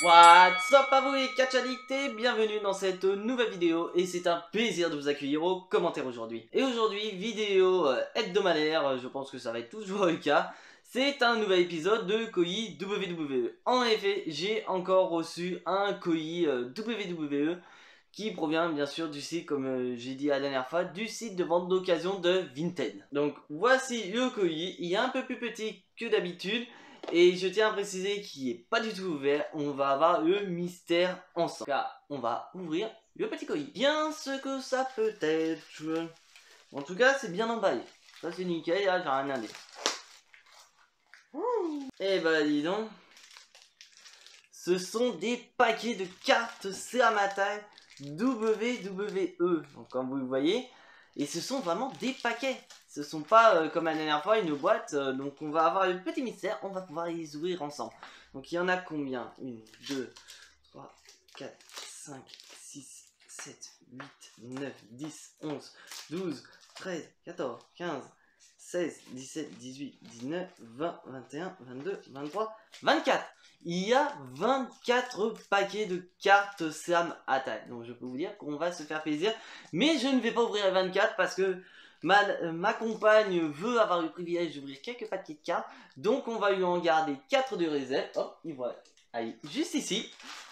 What's up à vous les catch addicts et bienvenue dans cette nouvelle vidéo et c'est un plaisir de vous accueillir aux commentaires aujourd'hui. Et aujourd'hui, vidéo hebdomadaire, je pense que ça va être toujours le cas. C'est un nouvel épisode de colis WWE. En effet, j'ai encore reçu un colis WWE qui provient bien sûr du site, comme j'ai dit la dernière fois, du site de vente d'occasion de Vinted. Donc voici le colis, il est un peu plus petit que d'habitude. Et je tiens à préciser qu'il n'est pas du tout ouvert, on va avoir le mystère ensemble. Car on va ouvrir le petit colis. Bien ce que ça peut être. En tout cas, c'est bien emballé. Ça c'est nickel, là j'ai rien à dire. Et bah dis donc. Ce sont des paquets de cartes Seramatai WWE. Donc comme vous le voyez. Et ce sont vraiment des paquets. Ce sont pas comme la dernière fois une boîte. Donc on va avoir le petit mystère. On va pouvoir les ouvrir ensemble. Donc il y en a combien? 1, 2, 3, 4, 5, 6, 7, 8, 9, 10, 11, 12, 13, 14, 15, 16, 17, 18, 19, 20, 21, 22, 23, 24. Il y a 24 paquets de cartes Seramatai. Donc je peux vous dire qu'on va se faire plaisir. Mais je ne vais pas ouvrir les 24 parce que ma compagne veut avoir le privilège d'ouvrir quelques paquets de cartes. Donc on va lui en garder 4 de réserve. Hop, il va aller juste ici.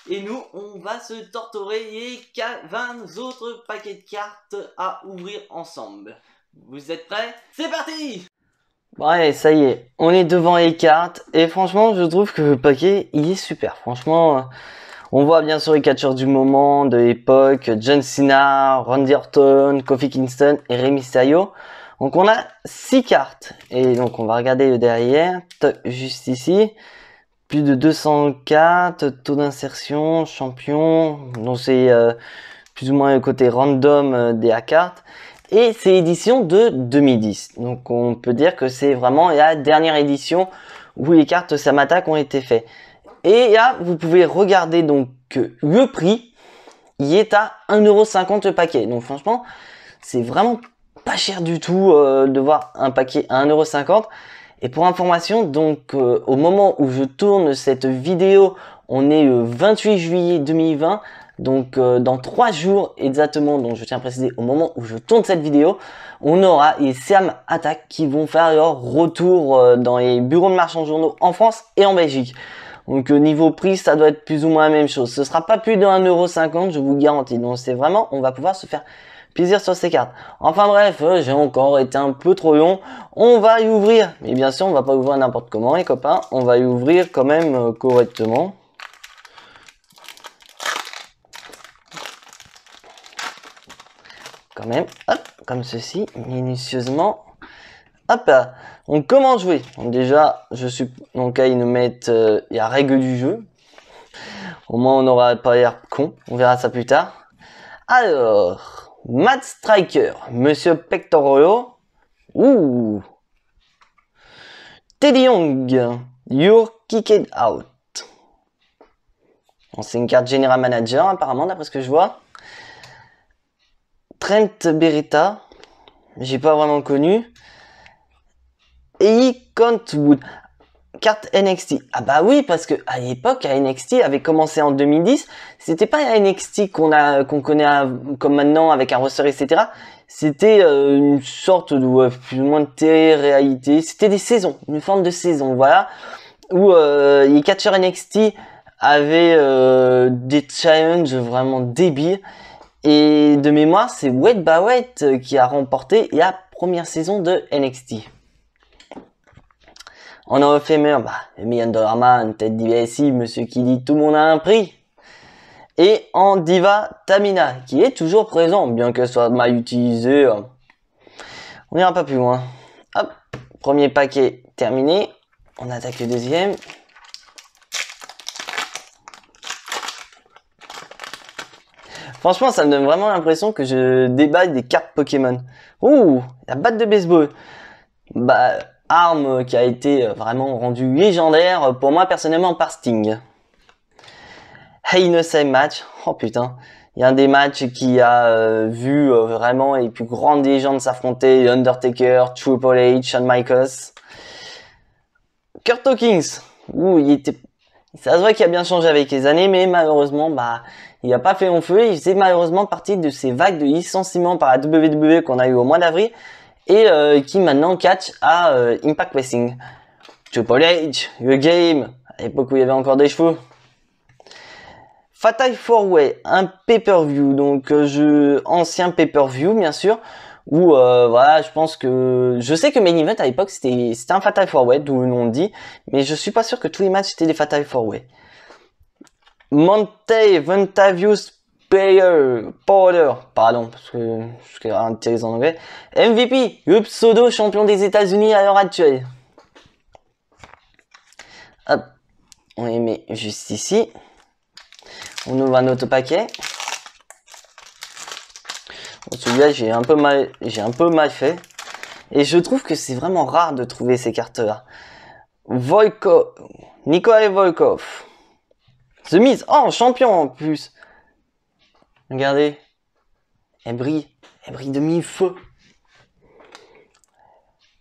Et nous, on va se torturer les 20 autres paquets de cartes à ouvrir ensemble. Vous êtes prêts? C'est parti! Ouais, ça y est, on est devant les cartes et franchement, je trouve que le paquet, il est super. Franchement, on voit bien sûr les catcheurs du moment, de l'époque, John Cena, Randy Orton, Kofi Kingston et Rey Mysterio. Donc on a 6 cartes et donc on va regarder le derrière, juste ici. Plus de 200 cartes, taux d'insertion, champion, donc c'est plus ou moins le côté random des cartes. Et c'est l'édition de 2010. Donc on peut dire que c'est vraiment la dernière édition où les cartes Seramatai ont été faites. Et là, vous pouvez regarder donc le prix, il est à 1,50€ le paquet. Donc franchement, c'est vraiment pas cher du tout de voir un paquet à 1,50€. Et pour information, donc au moment où je tourne cette vidéo, on est le 28 juillet 2020. Donc dans 3 jours exactement, donc je tiens à préciser au moment où je tourne cette vidéo, on aura les Seramatai qui vont faire leur retour dans les bureaux de marchands de journaux en France et en Belgique. Donc niveau prix, ça doit être plus ou moins la même chose. Ce sera pas plus de 1,50€, je vous garantis. Donc c'est vraiment, on va pouvoir se faire plaisir sur ces cartes. Enfin bref, j'ai encore été un peu trop long. On va y ouvrir. Mais bien sûr, on va pas ouvrir n'importe comment les copains. On va y ouvrir quand même correctement. Quand même, hop, comme ceci, minutieusement. Hop, on commence à jouer. Donc déjà, je suis donc là ils nous mettent la règle du jeu. Au moins on n'aura pas l'air con. On verra ça plus tard. Alors, Matt Striker, Monsieur Pectorolo. Ouh. Teddy Young, You're Kicked Out. Bon, c'est une carte General Manager apparemment d'après ce que je vois. Trent Beretta, j'ai pas vraiment connu. Et Cantwood, carte NXT. Ah bah oui, parce que à l'époque, la NXT avait commencé en 2010. C'était pas la NXT qu'on connaît comme maintenant avec un roster, etc. C'était une sorte de plus ou moins de télé-réalité. C'était des saisons, une forme de saison, voilà, où les catcheurs NXT avaient des challenges vraiment débiles. Et de mémoire, c'est Wade Barrett qui a remporté la première saison de NXT. En Hall of Famer, le Million Dollar Man, Ted DiBiase, monsieur qui dit tout le monde a un prix. Et en Diva, Tamina, qui est toujours présent, bien qu'elle soit mal utilisée. On n'ira pas plus loin. Hop, premier paquet terminé. On attaque le deuxième. Franchement, ça me donne vraiment l'impression que je déballe des cartes Pokémon. Ouh, la batte de baseball. Arme qui a été vraiment rendue légendaire pour moi personnellement par Sting. Hey, no same match. Oh putain. Il y a un des matchs qui a vu vraiment les plus grandes légendes s'affronter. Undertaker, Triple H, Shawn Michaels. Kurt Hawkins. Ouh, il Ça se voit qu'il a bien changé avec les années, mais malheureusement, bah, il n'a pas fait long feu. Il faisait malheureusement partie de ces vagues de licenciements par la WWE qu'on a eu au mois d'avril et qui maintenant catch à Impact Wrestling. Triple H, The Game, à l'époque où il y avait encore des cheveux. Fatal 4-Way, un pay-per-view, donc ancien pay-per-view bien sûr, où voilà, je sais que Main Event à l'époque c'était un Fatal 4-Way, d'où le nom dit, mais je suis pas sûr que tous les matchs étaient des Fatal 4-Way. Monte Ventavius Powder, pardon, parce que je suis intéressé en anglais. MVP, le pseudo champion des États-Unis à l'heure actuelle. Hop, on les met juste ici. On ouvre un autre paquet. Bon, celui-là, j'ai un peu mal fait. Et je trouve que c'est vraiment rare de trouver ces cartes-là. Nikolai Volkov. The Miz. Oh, champion en plus. Regardez. Elle brille de mille feux.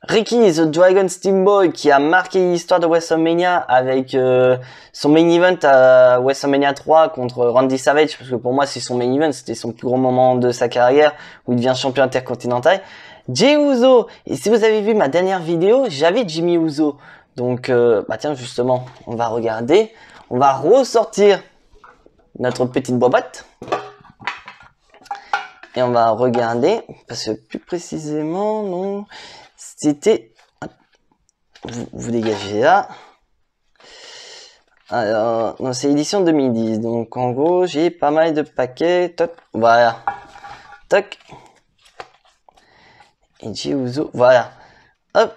Ricky the Dragon Steamboat qui a marqué l'histoire de WrestleMania avec son main event à WrestleMania 3 contre Randy Savage, parce que pour moi c'est son main event, c'était son plus gros moment de sa carrière où il devient champion intercontinental. Jey Uso, et si vous avez vu ma dernière vidéo, j'avais Jimmy Uso, donc bah tiens justement, on va regarder, on va ressortir notre petite boîte et on va regarder, parce que plus précisément, non... C'était... Vous dégagez là. Alors, non, c'est édition 2010. Donc, en gros, j'ai pas mal de paquets. Toc, voilà. Toc. Et j'ai Uso. Voilà. Hop.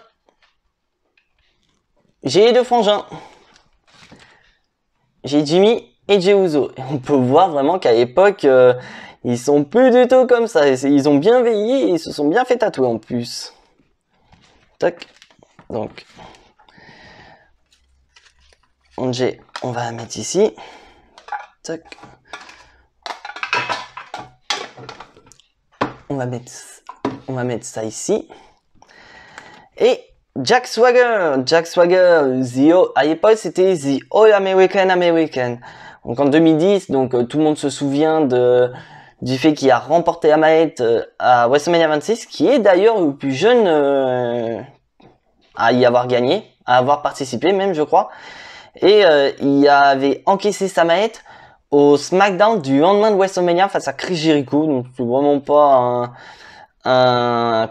J'ai les deux frangins. J'ai Jimmy et j'ai Uso. Et on peut voir vraiment qu'à l'époque, ils sont plus du tout comme ça. Ils ont bien veillé et ils se sont bien fait tatouer en plus. Tac. Donc, on va la mettre ici. Tac. On va mettre ça ici. Et Jack Swagger, à l'époque c'était The All American. Donc en 2010, donc tout le monde se souvient du fait qu'il a remporté la mallette à WrestleMania 26, qui est d'ailleurs le plus jeune à y avoir gagné, à avoir participé même je crois. Et il avait encaissé sa mallette au SmackDown du lendemain de WrestleMania face à Chris Jericho. Donc c'est vraiment pas un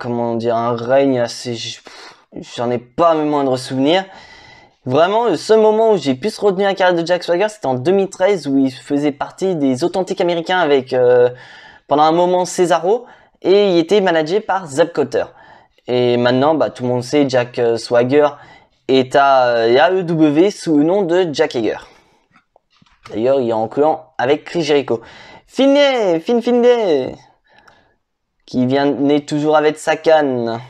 règne assez... J'en ai pas mes moindres souvenirs. Vraiment, le seul moment où j'ai pu se retenir la carrière de Jack Swagger, c'était en 2013 où il faisait partie des Authentiques Américains avec, pendant un moment, Cesaro, et il était managé par Zeb Cotter. Et maintenant, bah, tout le monde sait, Jack Swagger est à AEW sous le nom de Jack Hager. D'ailleurs, il est en clan avec Chris Jericho. Finlay, qui naît toujours avec sa canne.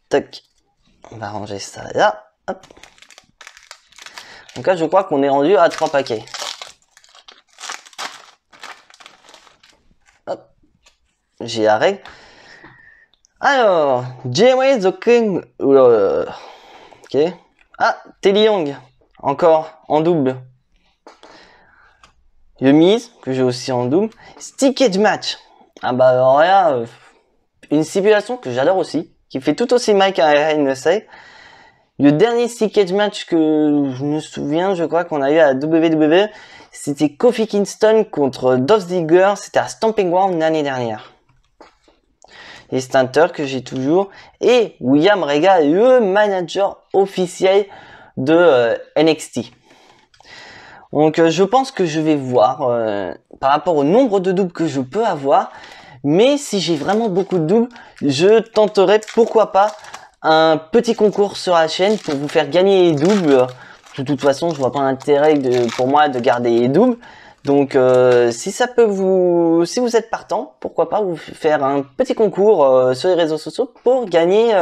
Tac. On va ranger ça là. Hop. Donc là, je crois qu'on est rendu à 3 paquets. Hop. J'ai la règle. Alors, J-Way the King. Ok. Ah, Teddy Young. Encore en double. The Miz, que j'ai aussi en double. Steel Cage Match. Ah bah alors là, une stipulation que j'adore aussi, qui fait tout aussi mal qu'un Hell in a Cell. Le dernier Steel Cage Match que je me souviens, je crois qu'on a eu à la WWE, c'était Kofi Kingston contre Dolph Ziggler, c'était à Stomping Ground l'année dernière. Et c'est un Hunter que j'ai toujours. Et William Regal, le manager officiel de NXT. Donc je pense que je vais voir par rapport au nombre de doubles que je peux avoir. Mais si j'ai vraiment beaucoup de doubles, je tenterai pourquoi pas un petit concours sur la chaîne pour vous faire gagner les doubles. De toute façon, je vois pas l'intérêt pour moi de garder les doubles. Donc si ça peut si vous êtes partant, pourquoi pas vous faire un petit concours sur les réseaux sociaux pour gagner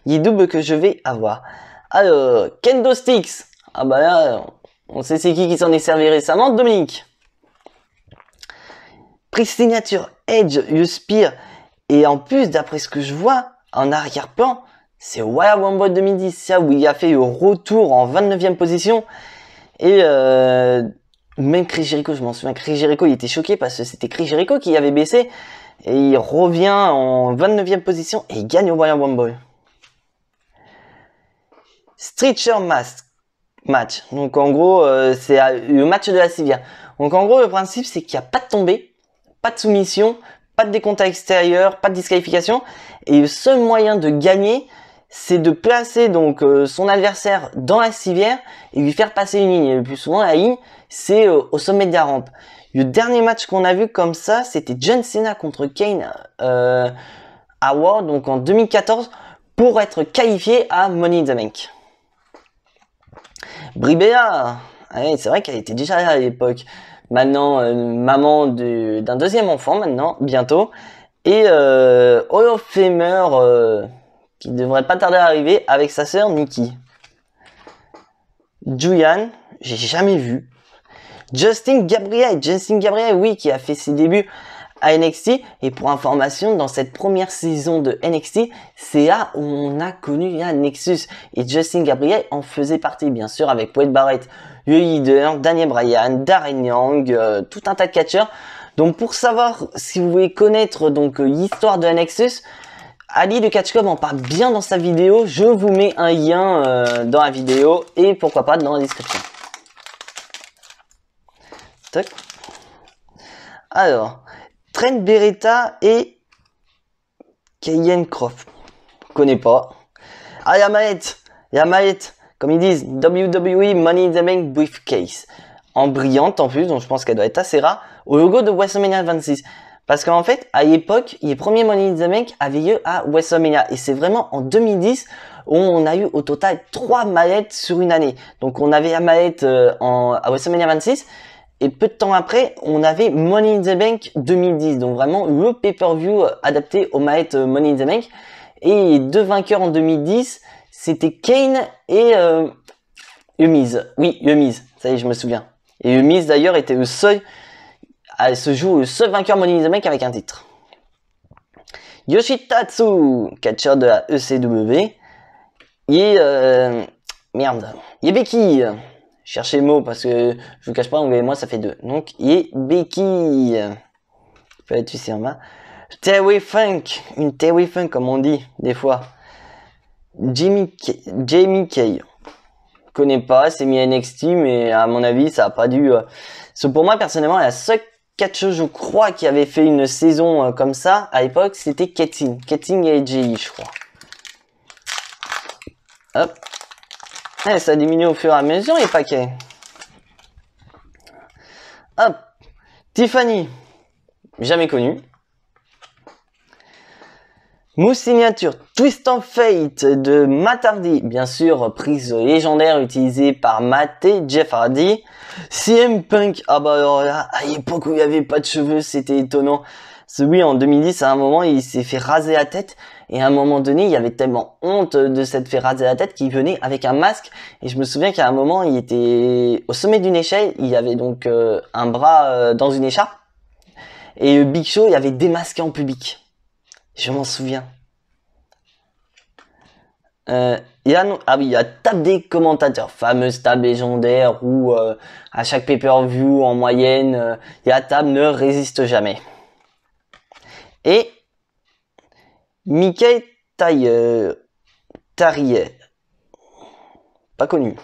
les doubles que je vais avoir. Alors, Kendo Sticks. Ah bah là, on sait c'est qui s'en est servi récemment, Dominique. Prise signature Edge, le Spear. Et en plus, d'après ce que je vois, en arrière-plan, c'est Royal Rumble 2010, ça où il a fait le retour en 29e position. Et même Chris Jericho, je m'en souviens, Chris Jericho il était choqué parce que c'était Chris Jericho qui avait baissé. Et il revient en 29e position et il gagne au Royal Rumble. Stretcher match. Donc en gros, c'est le match de la civière. Donc en gros, le principe c'est qu'il n'y a pas de tombée, pas de soumission, pas de décompte à l'extérieur, pas de disqualification. Et le seul moyen de gagner, c'est de placer donc son adversaire dans la civière et lui faire passer une ligne. Et le plus souvent, la ligne, c'est au sommet de la rampe. Le dernier match qu'on a vu comme ça, c'était John Cena contre Kane à War, donc en 2014, pour être qualifié à Money in the Bank. Brie Bella, ouais, c'est vrai qu'elle était déjà là à l'époque. Maintenant, maman d'un deuxième enfant, maintenant, bientôt. Et Hall of Famer qui devrait pas tarder à arriver avec sa sœur Nikki. Julian, j'ai jamais vu. Justin Gabriel, oui, qui a fait ses débuts à NXT. Et pour information, dans cette première saison de NXT, c'est là où on a connu la Nexus. Et Justin Gabriel en faisait partie, bien sûr, avec Wade Barrett, le leader, Daniel Bryan, Darren Young, tout un tas de catcheurs. Donc pour savoir si vous voulez connaître donc l'histoire de la Nexus, Ali de Catch Club en parle bien dans sa vidéo. Je vous mets un lien dans la vidéo et pourquoi pas dans la description. Tac. Alors, Trent Beretta et Cayenne Croft. Je connais pas. Ah, il y a Maët, comme ils disent, WWE Money in the Bank Briefcase. En brillante en plus, donc je pense qu'elle doit être assez rare, au logo de WrestleMania 26. Parce qu'en fait, à l'époque, les premiers Money in the Bank avaient lieu à WrestleMania. Et c'est vraiment en 2010 où on a eu au total 3 mallettes sur une année. Donc on avait la mallette à WrestleMania 26. Et peu de temps après, on avait Money in the Bank 2010. Donc vraiment le pay-per-view adapté aux mallettes Money in the Bank. Et les 2 vainqueurs en 2010, c'était Kane et The Miz. Oui, The Miz. Ça y est, je me souviens. Et The Miz d'ailleurs était le seul à se jouer le seul vainqueur Money in the Bank avec un titre. Yoshitatsu, catcheur de la ECW. Et merde. Et Becky. Cherchez le mot parce que je vous cache pas, anglais et moi ça fait 2. Donc, et Becky. Peut être ici en bas. Terry Funk. Une Terry Funk comme on dit des fois. Jamie Kay. Je connais pas, c'est mis NXT, mais à mon avis ça a pas dû. Pour moi personnellement, la seule catcheuse je crois qui avait fait une saison comme ça à l'époque, c'était Ketting et AJ, je crois. Hop. Eh, ça diminue au fur et à mesure les paquets. Hop. Tiffany. Jamais connu. Mousse signature Twist of Fate de Matt Hardy. Bien sûr, prise légendaire utilisée par Matt et Jeff Hardy. CM Punk. Ah bah alors là, à l'époque où il n'y avait pas de cheveux, c'était étonnant. Oui, en 2010, à un moment, il s'est fait raser la tête. Et à un moment donné, il y avait tellement honte de s'être fait raser la tête qu'il venait avec un masque. Et je me souviens qu'à un moment, il était au sommet d'une échelle. Il y avait donc un bras dans une écharpe. Et Big Show, il avait démasqué en public. Je m'en souviens. Ah oui, il y a table des commentateurs. Fameuse table légendaire où à chaque pay-per-view, en moyenne, la table ne résiste jamais. Et Mickey Tarier. Pas connu.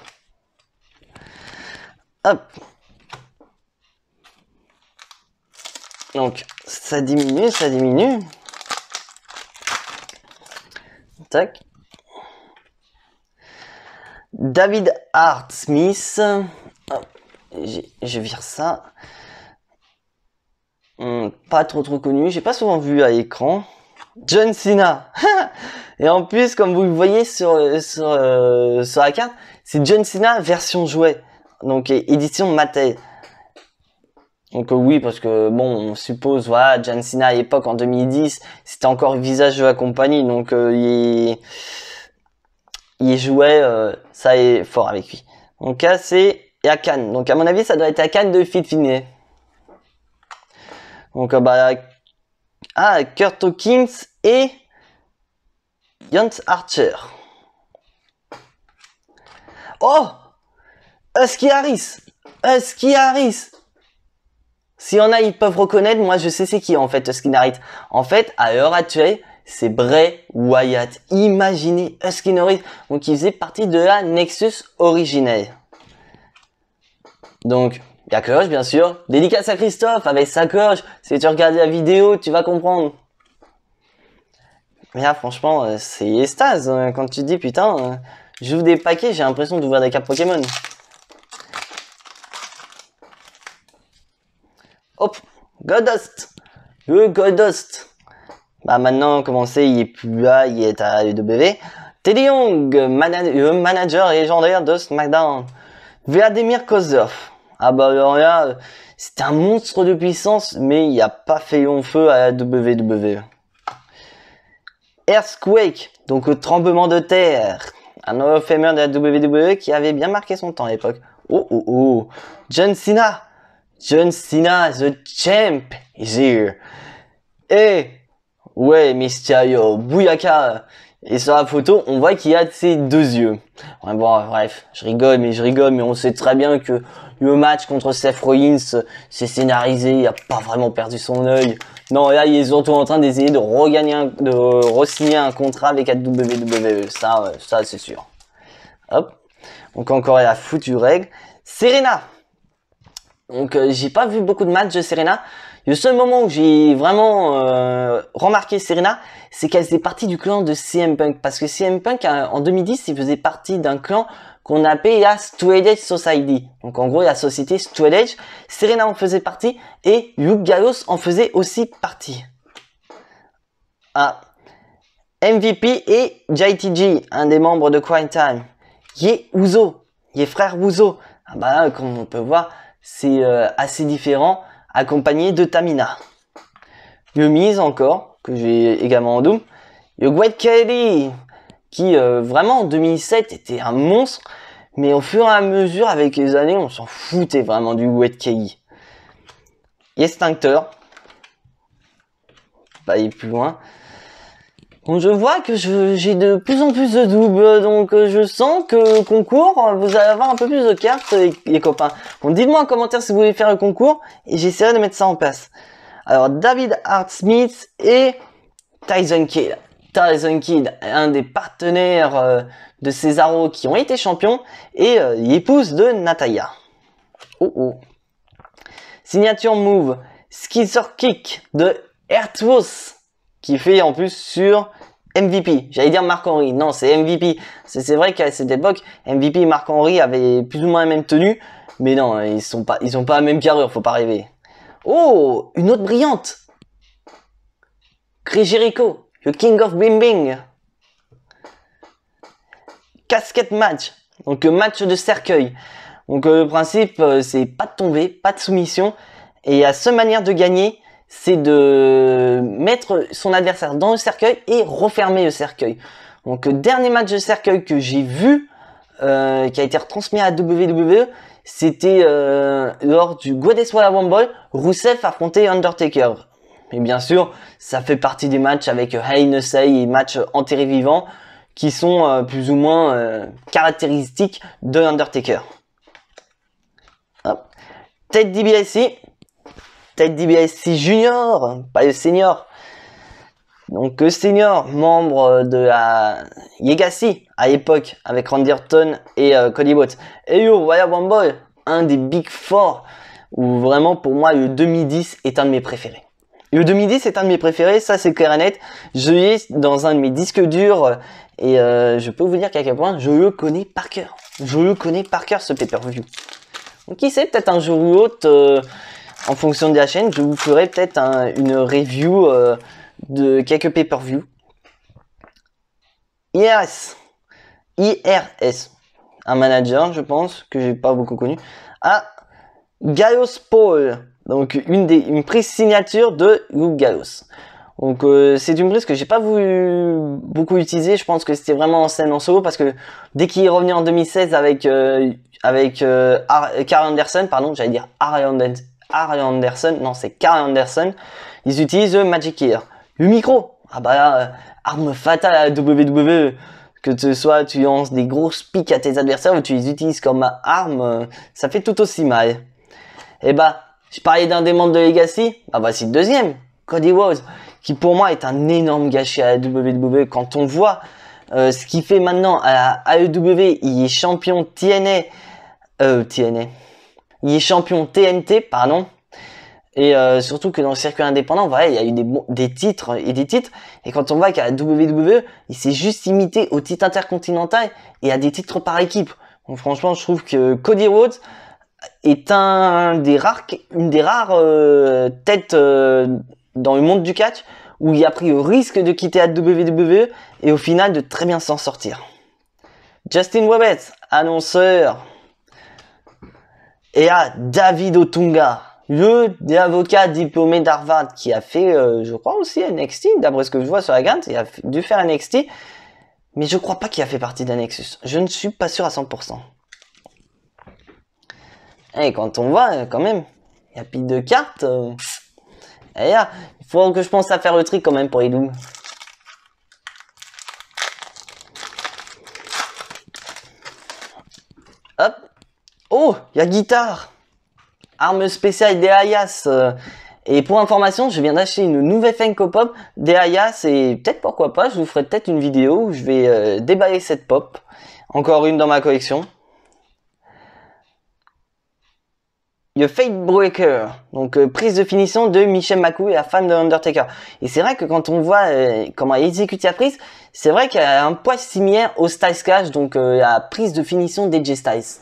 Hop. Donc, ça diminue. Tac. David Hart Smith. Hop. Je vire ça. Pas trop connu. J'ai pas souvent vu à l'écran. John Cena. Et en plus, comme vous le voyez sur la carte, c'est John Cena version jouet. Donc édition Mattel. Donc oui, parce que bon, on suppose, voilà, John Cena à l'époque en 2010, c'était encore le visage de la compagnie, donc il jouait, ça est fort avec lui. Donc là, c'est Akan. Donc à mon avis, ça doit être Akan de Fit Finlay. Donc bah, Kurt Hawkins et Lance Archer. Oh, Husky Harris. Husky Harris. S'il y en a, ils peuvent reconnaître. Moi, je sais c'est qui en fait Husky Harris. En fait, à l'heure actuelle, c'est Bray Wyatt. Imaginez Husky Harris. Donc, il faisait partie de la Nexus originelle. Donc, il y a cloche, bien sûr. Dédicace à Christophe avec sa cloche. Si tu regardes la vidéo, tu vas comprendre. Mais là, franchement, c'est extase. Quand tu te dis, putain, j'ouvre des paquets, j'ai l'impression d'ouvrir des cartes Pokémon. Hop, Goldust. Le Goldust. Bah maintenant, comment c'est, il est plus là, il est à UW. Teddy Young, le manager légendaire de SmackDown. Vladimir Kozlov. Ah bah alors là, c'était un monstre de puissance, mais il n'a pas fait long feu à la WWE. Earthquake, donc le tremblement de terre. Un Hall of Famer de la WWE qui avait bien marqué son temps à l'époque. Oh oh oh, John Cena. John Cena, the champ, is here. Et, ouais, Mysterio, Bouyaka. Et sur la photo, on voit qu'il a ses deux yeux. Ouais, bon, bref, je rigole, mais on sait très bien que le match contre Seth Rollins, c'est scénarisé, il a pas vraiment perdu son œil. Non, là, il est surtout en train d'essayer de re-signer un contrat avec la WWE. Ça c'est sûr. Hop. Donc, encore la foutue règle. Serena. Donc, j'ai pas vu beaucoup de matchs de Serena. Le seul moment où j'ai vraiment remarqué Serena, c'est qu'elle faisait partie du clan de CM Punk. Parce que CM Punk, en 2010, il faisait partie d'un clan qu'on appelait la Straight Edge Society. Donc en gros, la société Straight Edge. Serena en faisait partie et Luke Gallows en faisait aussi partie. Ah. MVP et JTG, un des membres de Crime Time. Ye Uso, Ye frère Uso. Ah bah là, comme on peut voir, c'est assez différent, accompagné de Tamina. Le Miz encore, que j'ai également en Doom. Le Great Khali, qui vraiment en 2007 était un monstre, mais au fur et à mesure avec les années, on s'en foutait vraiment du Great Khali. Extincteur. Pas aller plus loin. Donc je vois que j'ai de plus en plus de doubles, donc je sens que le concours, vous allez avoir un peu plus de cartes, les copains. Bon, dites-moi en commentaire si vous voulez faire le concours, et j'essaierai de mettre ça en place. Alors, David Hart Smith et Tyson Kidd. Tyson Kidd, un des partenaires de Cesaro qui ont été champions, et l'épouse de Natalya. Oh oh. Signature move, Scissor Kick de Ertuos, qui fait en plus sur MVP. J'allais dire Marc Henry. Non, c'est MVP. C'est vrai qu'à cette époque, MVP et Marc Henry avaient plus ou moins la même tenue. Mais non, ils ont pas la même carrure, faut pas rêver. Oh, une autre brillante. Chris Jericho, le King of Bing Bing. Casquette match. Donc match de cercueil. Donc le principe, c'est pas de tomber, pas de soumission. Et la seule manière de gagner, c'est de mettre son adversaire dans le cercueil et refermer le cercueil. Donc, dernier match de cercueil que j'ai vu, qui a été retransmis à WWE, c'était lors du Goddess Royal Rumble, Rusev affrontait Undertaker. Et bien sûr, ça fait partie des matchs avec Hell in a Cell et matchs enterrés vivants, qui sont plus ou moins caractéristiques de Undertaker. Hop. Ted DiBiase. Ted DiBiase Junior, pas le senior. Donc le senior, membre de la Legacy à l'époque avec Randy Orton et Cody Rhodes. Et le Royal Rumble, un des Big Four, où vraiment pour moi le 2010 est un de mes préférés. Le 2010 est un de mes préférés, ça c'est clair et net. Je l'ai dans un de mes disques durs et je peux vous dire qu'à quel point je le connais par cœur. Je le connais par cœur ce pay-per-view. Donc qui sait, peut-être un jour ou l'autre... en fonction de la chaîne, je vous ferai peut-être une review de quelques pay-per-view. IRS, un manager, je pense, que j'ai pas beaucoup connu. Ah, Gallows Paul, donc une prise signature de Luke Gallows. Donc c'est une prise que j'ai pas voulu beaucoup utiliser. Je pense que c'était vraiment en scène en solo parce que dès qu'il est revenu en 2016 avec Carl Anderson, pardon, j'allais dire Arn Anderson, non c'est Carl Anderson, ils utilisent le Magic Ear. Le micro, Ah bah là, arme fatale à la WWE. Que tu lances des grosses piques à tes adversaires ou tu les utilises comme arme, ça fait tout aussi mal. Et bah, je parlais d'un des membres de Legacy, bah voici le deuxième, Cody Rhodes, qui pour moi est un énorme gâchis à la WWE. Quand on voit ce qu'il fait maintenant à la AEW, il est champion TNA, il est champion TNT, pardon. Et surtout que dans le circuit indépendant, voilà, il y a eu des titres et des titres. Et quand on voit qu'à la WWE, il s'est juste imité au titre intercontinental et à des titres par équipe. Donc franchement, je trouve que Cody Rhodes est une des rares têtes dans le monde du catch où il a pris le risque de quitter la WWE et au final de très bien s'en sortir. Justin Roberts, annonceur. Et à David Otunga, l'avocat diplômé d'Harvard qui a fait, je crois aussi NXT, d'après ce que je vois sur la carte, il a dû faire NXT, mais je crois pas qu'il a fait partie d'un Nexus. Je ne suis pas sûr à 100%. Et quand on voit, quand même, il y a pile de cartes. Et là, il faut que je pense à faire le tri quand même pour Edoum. Hop. Oh, il y a guitare. Arme spéciale des Ayas. Et pour information, je viens d'acheter une nouvelle Funko Pop des Ayas et peut-être pourquoi pas, je vous ferai peut-être une vidéo où je vais déballer cette pop. Encore une dans ma collection. The Fate Breaker, donc prise de finition de Michelle McCool et la femme de Undertaker. Et c'est vrai que quand on voit comment elle exécute sa prise, c'est vrai qu'elle a un poids similaire au Styles Clash, donc la prise de finition d'AJ Styles.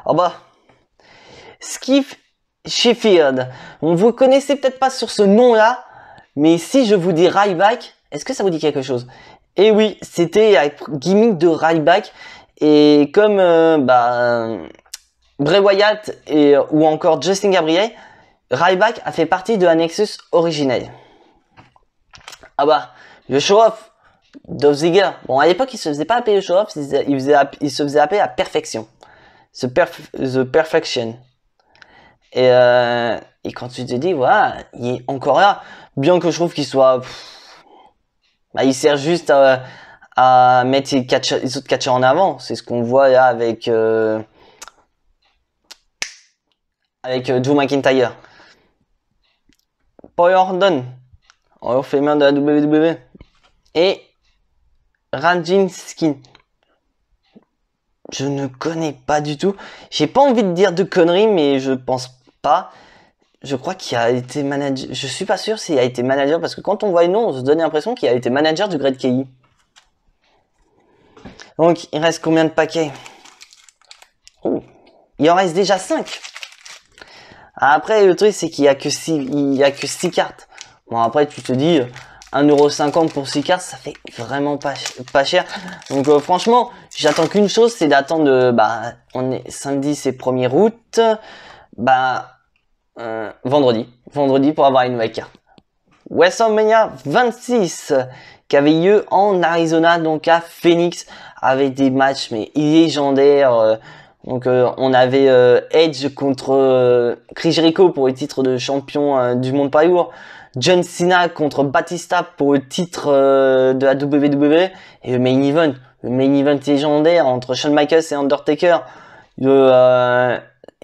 Oh bah, Skiff Sheffield. On vous connaissez peut-être pas sur ce nom-là, mais si je vous dis Ryback, est-ce que ça vous dit quelque chose? Et oui, c'était la gimmick de Ryback. Et comme Bray Wyatt ou encore Justin Gabriel, Ryback a fait partie de la Nexus originelle. Ah bah, le show-off Dolph Ziggler. Bon, à l'époque, il se faisait pas appeler le show-off, il se faisait appeler la perfection. The Perfection. Et quand tu te dis, voilà, il est encore là, bien que je trouve qu'il soit... il sert juste à mettre les autres catcheurs en avant. C'est ce qu'on voit là avec Drew McIntyre. Paul Orton, Hall of Famer de la WWE. Et Rajin Skin. Je ne connais pas du tout. J'ai pas envie de dire de conneries, mais je pense pas. Je crois qu'il a été manager. Je suis pas sûr s'il a été manager parce que quand on voit le nom, on se donne l'impression qu'il a été manager du Great Khali. Donc, il reste combien de paquets? Oh, il en reste déjà 5. Après, le truc, c'est qu'il y a que 6 cartes. Bon, après, tu te dis, 1,50€ pour 6 cartes, ça fait vraiment pas cher. Donc, franchement, j'attends qu'une chose, c'est d'attendre, on est samedi, c'est 1er août. Vendredi pour avoir une nouvelle carte. WrestleMania 26 qui avait lieu en Arizona, donc à Phoenix, avec des matchs mais légendaires. Donc on avait Edge contre Chris Jericho pour le titre de champion du monde poids lourd, John Cena contre Batista pour le titre de la WWE et le main event légendaire entre Shawn Michaels et Undertaker. Il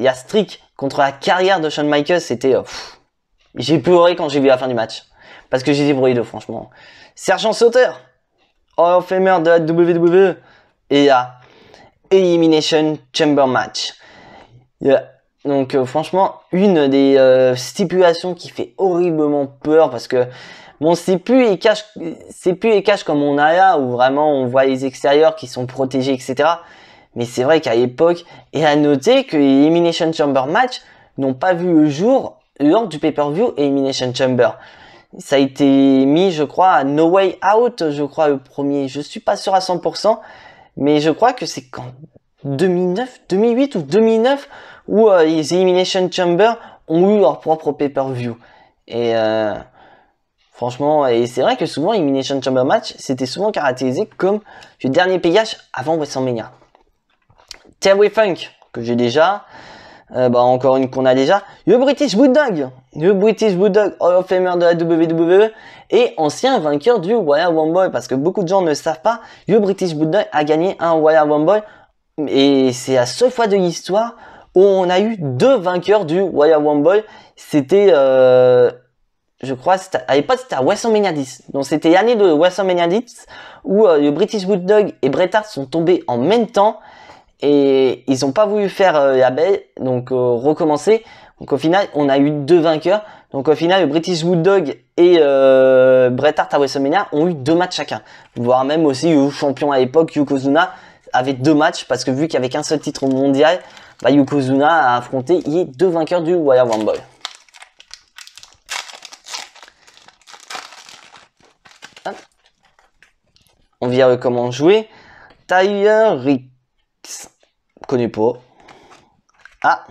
y a Streak contre la carrière de Shawn Michaels, c'était... j'ai pleuré quand j'ai vu la fin du match. Parce que j'étais pour les deux, franchement. Sergent Sauter, Hall of Famer de la WWE. Et la Elimination Chamber Match. Donc franchement, une des stipulations qui fait horriblement peur. Parce que, bon, c'est plus les caches comme on a là, où vraiment on voit les extérieurs qui sont protégés, etc. Mais c'est vrai qu'à l'époque, et à noter que les Elimination Chamber Match n'ont pas vu le jour lors du pay-per-view Elimination Chamber. Ça a été mis, je crois, à No Way Out, je crois, le premier. Je suis pas sûr à 100%, mais je crois que c'est qu'en 2008 ou 2009 où les Elimination Chamber ont eu leur propre pay-per-view. Et franchement, et c'est vrai que souvent, Elimination Chamber Match, c'était souvent caractérisé comme le dernier payage avant WrestleMania. Terry Funk, que j'ai déjà. Encore une qu'on a déjà. Le British Bulldog. Le British Bulldog, Hall of Famer de la WWE et ancien vainqueur du Royal Rumble. Parce que beaucoup de gens ne savent pas, le British Bulldog a gagné un Royal Rumble. Et c'est la seule fois de l'histoire où on a eu 2 vainqueurs du Royal Rumble. C'était, je crois, à l'époque c'était à WrestleMania 10. Donc c'était l'année de WrestleMania 10 où le British Bulldog et Bret Hart sont tombés en même temps. Et ils n'ont pas voulu faire la belle, donc recommencer. Donc au final, on a eu 2 vainqueurs. Donc au final, le British Bulldog et Bret Hart à WrestleMania ont eu 2 matchs chacun. Voire même aussi le champion à l'époque, Yokozuna, avait 2 matchs. Parce que vu qu'il n'y avait qu'un seul titre mondial, Yokozuna a affronté les 2 vainqueurs du Royal Rumble. Hop. On vient comment jouer. Tyler Ricks. Connais pas. Ah.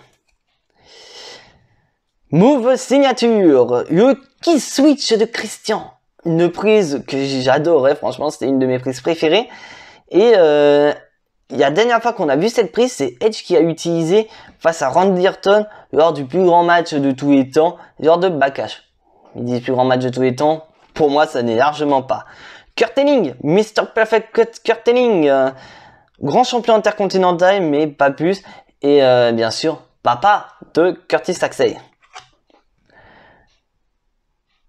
Move signature. Le key switch de Christian. Une prise que j'adorais. Franchement, c'était une de mes prises préférées. Et la dernière fois qu'on a vu cette prise, c'est Edge qui a utilisé face à Randy Orton lors du plus grand match de tous les temps, lors de Backlash. Il dit plus grand match de tous les temps. Pour moi, ça n'est largement pas. Kurt Hennig, Mr. Perfect Kurt Hennig. Grand champion intercontinental, mais pas plus. Et bien sûr, papa de Curtis Axel.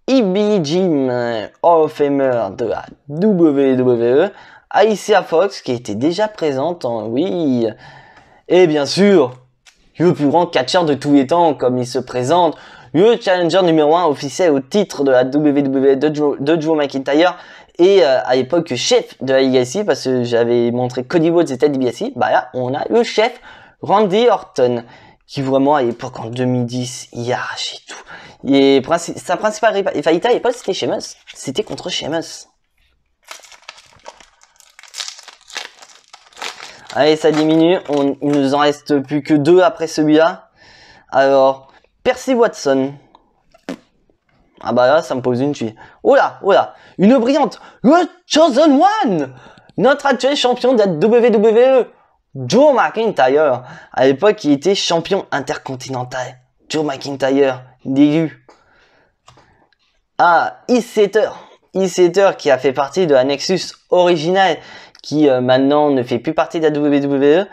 EB Jim, Hall of Famer de la WWE. Alicia Fox, qui était déjà présente, oui. Et bien sûr, le plus grand catcheur de tous les temps, comme il se présente. Le challenger numéro 1 officiel au titre de la WWE de Drew McIntyre. Et à l'époque chef de la Legacy, parce que j'avais montré Cody Rhodes et Ted DiBiase, là on a le chef Randy Orton, qui vraiment à l'époque en 2010, il a arraché tout. Et sa principale faillite à l'époque c'était Sheamus, c'était contre Sheamus. Allez, ça diminue, il nous en reste plus que 2 après celui-là. Alors, Percy Watson. Ah là, ça me pose une tuile. Oh là, une brillante, le Chosen One, notre actuel champion de la WWE, Drew McIntyre. À l'époque, il était champion intercontinental. Drew McIntyre, d'élu. Ah, Heath qui a fait partie de la Nexus originale, qui maintenant ne fait plus partie de la WWE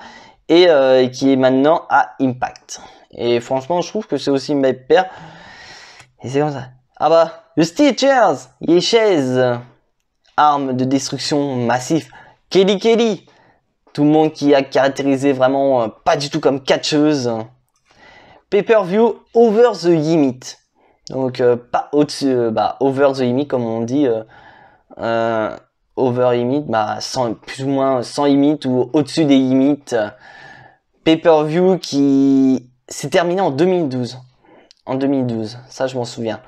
et qui est maintenant à Impact. Et franchement, je trouve que c'est aussi une belle paire. Et c'est comme ça. Le Stitchers, les chaises, armes de destruction massif, Kelly, tout le monde qui a caractérisé vraiment pas du tout comme catcheuse. Pay-per-view over the limit, donc pas au-dessus, over the limit comme on dit, over limit, plus ou moins sans limite ou au-dessus des limites. Pay-per-view qui s'est terminé en 2012. En 2012, ça je m'en souviens.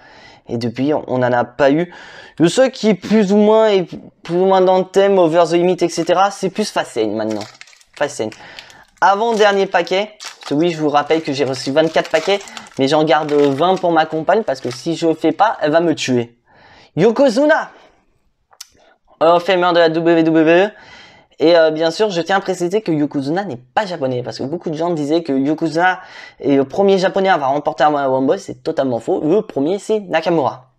Et depuis, on n'en a pas eu. Le seul qui est plus ou moins dans le thème, over the limit, etc., c'est plus Fastlane maintenant. Fastlane. Avant-dernier paquet. Oui, je vous rappelle que j'ai reçu 24 paquets, mais j'en garde 20 pour ma compagne, parce que si je le fais pas, elle va me tuer. Yokozuna, Hall of Famer de la WWE. Et bien sûr, je tiens à préciser que Yokozuna n'est pas japonais, parce que beaucoup de gens disaient que Yokozuna est le premier japonais à avoir remporté un Royal Rumble. C'est totalement faux. Le premier, c'est Nakamura.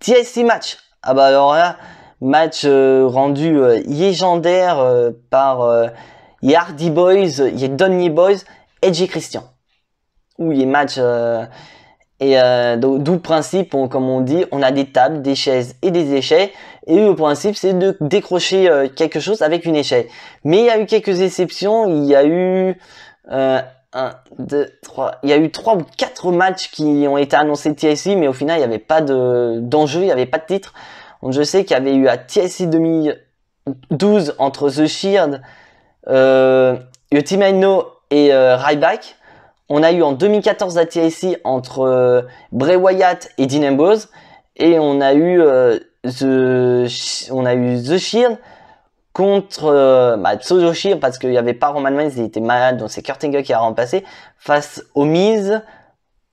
TLC match. Alors là, match rendu légendaire par les Hardy Boys, les Dudley Boys, Edge et Christian. Où les matchs... d'où le principe, comme on dit, on a des tables, des chaises et des échelles. Et le principe, c'est de décrocher quelque chose avec une échelle. Mais il y a eu quelques exceptions. Il y a eu 1, 2, 3. Il y a eu 3 ou 4 matchs qui ont été annoncés TLC, mais au final, il n'y avait pas d'enjeu, il n'y avait pas de titre. Donc, je sais qu'il y avait eu à TLC 2012 entre The Shield, le Team I Know et Ryback. On a eu en 2014 à TLC entre Bray Wyatt et Dean Ambrose. Et on a eu The Shield contre Pseudo Shield parce qu'il n'y avait pas Roman Reigns, il était malade, donc c'est Kurt Angle qui a remplacé, face aux Miz,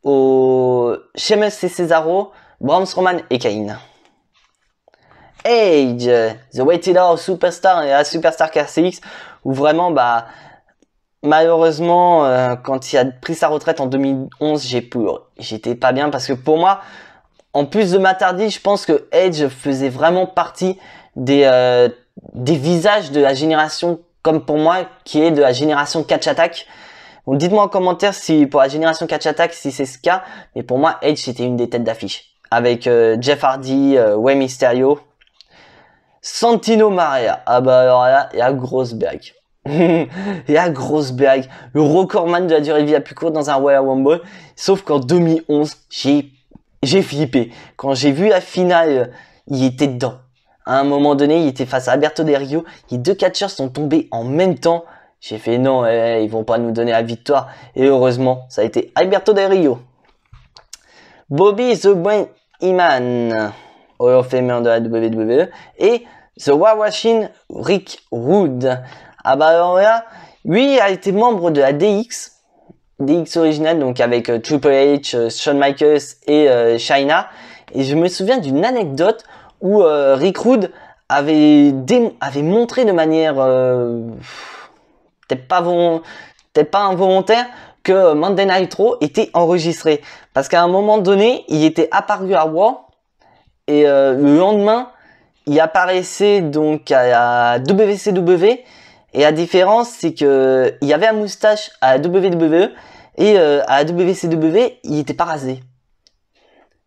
aux Sheamus et Cesaro, Braun Strowman et Kane. Edge, The Weighted Out Superstar et la Superstar KCX, où vraiment malheureusement, quand il a pris sa retraite en 2011, j'ai pleuré. J'étais pas bien parce que pour moi, en plus de Matt Hardy, je pense que Edge faisait vraiment partie des visages de la génération, comme pour moi, qui est de la génération Catch Attack. Donc dites-moi en commentaire si pour la génération Catch Attack, si c'est ce cas. Mais pour moi, Edge, c'était une des têtes d'affiche. Avec Jeff Hardy, Rey Mysterio, Santino Marella. Ah bah alors là, il y a grosse blague. Il y a grosse blague. Le recordman de la durée de vie la plus courte dans un Royal Rumble. Sauf qu'en 2011, j'ai flippé. Quand j'ai vu la finale, il était dedans. À un moment donné, il était face à Alberto Del Rio. Les deux catcheurs sont tombés en même temps. J'ai fait non, ils vont pas nous donner la victoire. Et heureusement, ça a été Alberto Del Rio. Bobby The Brain Heyman, Hall of Famer de la WWE. Et The War Machine Rick Rude. Ah bah alors là, lui a été membre de la DX originale, donc avec Triple H, Shawn Michaels et Chyna. Et je me souviens d'une anecdote où Rick Rude avait montré de manière peut-être pas involontaire que Monday Night Raw était enregistré. Parce qu'à un moment donné, il était apparu à Raw et le lendemain, il apparaissait donc à la WCW. Et la différence, c'est que il y avait un moustache à la WWE et à la WCW, il était pas rasé.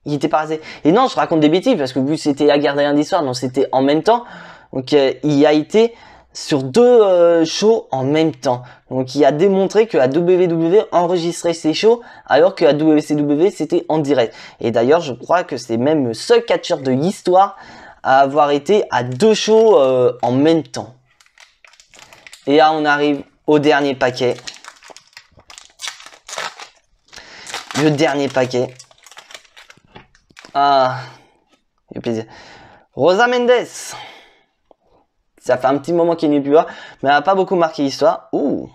Il était pas rasé. Et non, je raconte des bêtises parce que vu que c'était la guerre des lundis soirs, donc c'était en même temps. Donc il a été sur deux shows en même temps. Donc il a démontré que la WWE enregistrait ses shows alors que la WCW c'était en direct. Et d'ailleurs, je crois que c'est même le seul catcheur de l'histoire à avoir été à deux shows en même temps. Et là, on arrive au dernier paquet. Le dernier paquet. Ah, il plaisir. Rosa Mendes. Ça fait un petit moment qu'il n'est plus là, mais elle n'a pas beaucoup marqué l'histoire. Ouh.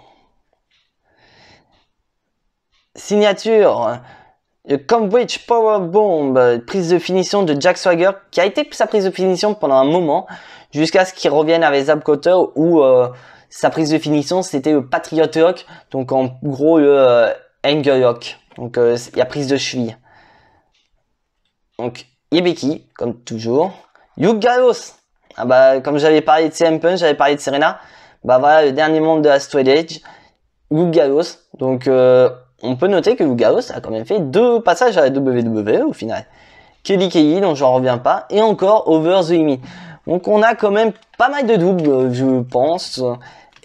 Signature. Le Cambridge Powerbomb. Prise de finition de Jack Swagger, qui a été sa prise de finition pendant un moment, jusqu'à ce qu'il revienne avec Zab Cotter, où sa prise de finition, c'était le Patriot Lock, donc en gros le Angle Lock. Donc il y a prise de cheville. Donc Hibiki, comme toujours. Luke Gallows. Ah bah, comme j'avais parlé de CM Punk, j'avais parlé de Serena. Bah voilà, le dernier membre de la Straight Edge, Luke Gallows. Donc on peut noter que Luke Gallows a quand même fait 2 passages à la WWE au final. Kelly Kelly, dont j'en reviens pas, et encore Over the Limit. Donc on a quand même pas mal de doubles, je pense.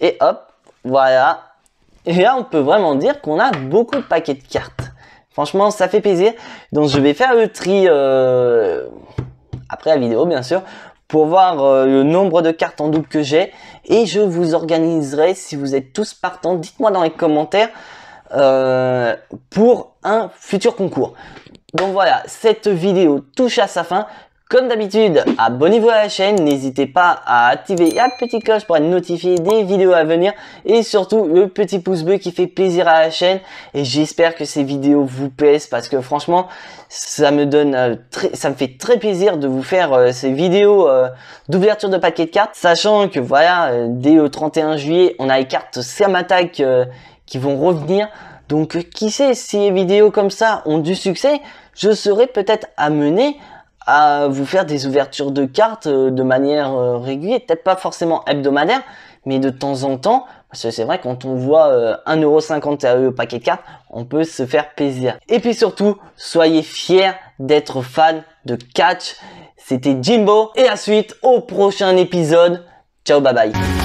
Et hop, voilà. Et là, on peut vraiment dire qu'on a beaucoup de paquets de cartes. Franchement, ça fait plaisir. Donc je vais faire le tri après la vidéo, bien sûr, pour voir le nombre de cartes en double que j'ai. Et je vous organiserai, si vous êtes tous partants, dites-moi dans les commentaires pour un futur concours. Donc voilà, cette vidéo touche à sa fin. Comme d'habitude, abonnez-vous à la chaîne, n'hésitez pas à activer la petite cloche pour être notifié des vidéos à venir et surtout le petit pouce bleu qui fait plaisir à la chaîne. Et j'espère que ces vidéos vous plaisent parce que franchement, ça me fait très plaisir de vous faire ces vidéos d'ouverture de paquets de cartes, sachant que voilà, dès le 31 juillet, on a les cartes Sam Attack qui vont revenir. Donc qui sait, si les vidéos comme ça ont du succès, je serai peut-être amené à vous faire des ouvertures de cartes de manière régulière, peut-être pas forcément hebdomadaire, mais de temps en temps, parce que c'est vrai quand on voit 1,50 € le paquet de cartes, on peut se faire plaisir. Et puis surtout, soyez fiers d'être fan de catch. C'était Jimbo, et à suite au prochain épisode. Ciao, bye bye.